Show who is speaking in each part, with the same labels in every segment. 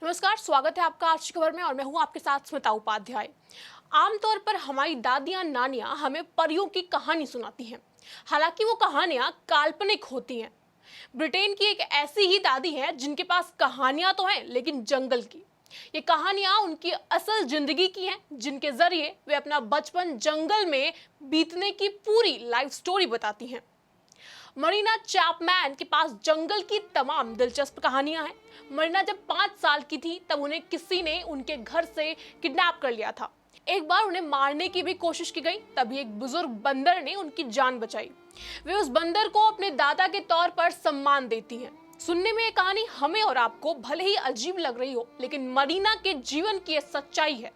Speaker 1: नमस्कार, स्वागत है आपका आज की खबर में और मैं हूं आपके साथ स्मिता उपाध्याय। आमतौर पर हमारी दादियां नानियां हमें परियों की कहानी सुनाती हैं। हालांकि वो कहानियां काल्पनिक होती हैं। ब्रिटेन की एक ऐसी ही दादी है जिनके पास कहानियां तो हैं लेकिन जंगल की। ये कहानियां उनकी असल जिंदगी की हैं, जिनके जरिए वे अपना बचपन जंगल में बीतने की पूरी लाइफ स्टोरी बताती हैं। मरीना चैपमैन के पास जंगल की तमाम दिलचस्प कहानियां हैं। मरीना जब 5 साल की थी तब उन्हें किसी ने उनके घर से किडनैप कर लिया था। एक बार उन्हें मारने की भी कोशिश की गई, तभी एक बुजुर्ग बंदर ने उनकी जान बचाई। वे उस बंदर को अपने दादा के तौर पर सम्मान देती हैं। सुनने में ये कहानी हमें और आपको भले ही अजीब लग रही हो, लेकिन मरीना के जीवन की ये सच्चाई है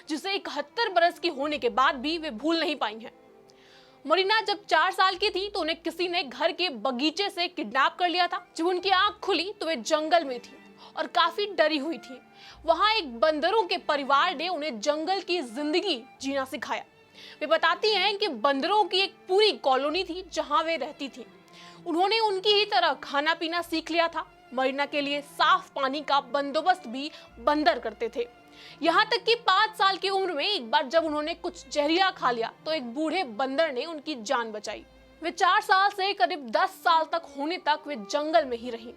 Speaker 1: जिसे 71 बरस की होने के बाद भी वे भूल नहीं पाई हैं। मरीना जब 4 साल की थी तो उन्हें किसी ने घर के बगीचे से किडनैप कर लिया था। जब उनकी आंख खुली तो वे जंगल में थी और काफी डरी हुई थी। वहां एक बंदरों के परिवार ने उन्हें जंगल की जिंदगी जीना सिखाया। वे बताती हैं कि बंदरों की एक पूरी कॉलोनी थी जहां वे रहती थी। उन्होंने उनकी ही तरह खाना पीना सीख लिया था। मरीना के लिए साफ पानी का बंदोबस्त भी बंदर करते थे। यहाँ तक कि 5 साल की उम्र में एक बार जब उन्होंने कुछ जहरीला खा लिया तो एक बूढ़े बंदर ने उनकी जान बचाई। वे 4 साल से करीब 10 साल तक होने तक वे जंगल में ही रही।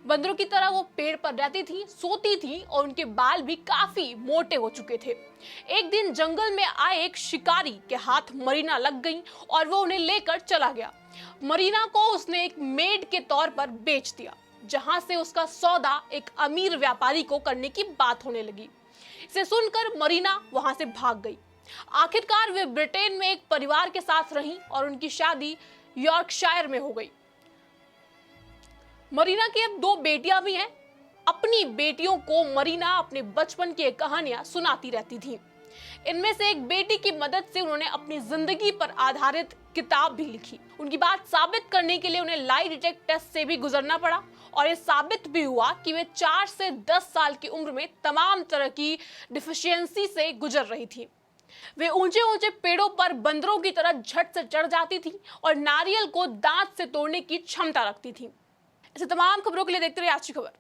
Speaker 1: बंदरों की तरह वो पेड़ पर रहती थी, सोती थी और उनके बाल भी काफी मोटे हो चुके थे। एक दिन जंगल में आए एक शिकारी के हाथ मरीना लग गई और वो उन्हें लेकर चला गया। मरीना को उसने एक मेड के तौर पर बेच दिया, जहां से उसका सौदा एक अमीर व्यापारी को करने की बात होने लगी। इसे सुनकर मरीना वहां से भाग गई। आखिरकार वे ब्रिटेन में एक परिवार के साथ रहीं और उनकी शादी यॉर्कशायर में हो गई। मरीना की अब 2 बेटियां भी हैं। अपनी बेटियों को मरीना अपने बचपन की कहानियां सुनाती रहती थी। इनमें से एक बेटी की मदद से उन्होंने अपनी जिंदगी पर आधारित किताब भी लिखी। उनकी बात साबित करने के लिए उन्हें लाई डिटेक्ट टेस्ट से भी गुजरना पड़ा और ये साबित भी हुआ कि वे 4 से 10 साल की उम्र में तमाम तरह की डिफिशियंसी से गुजर रही थी। वे ऊंचे ऊंचे पेड़ों पर बंदरों की तरह झट से चढ़ जाती थी और नारियल को दांत से तोड़ने की क्षमता रखती थी। ऐसे तमाम खबरों के लिए देखते रहिए आज की खबर।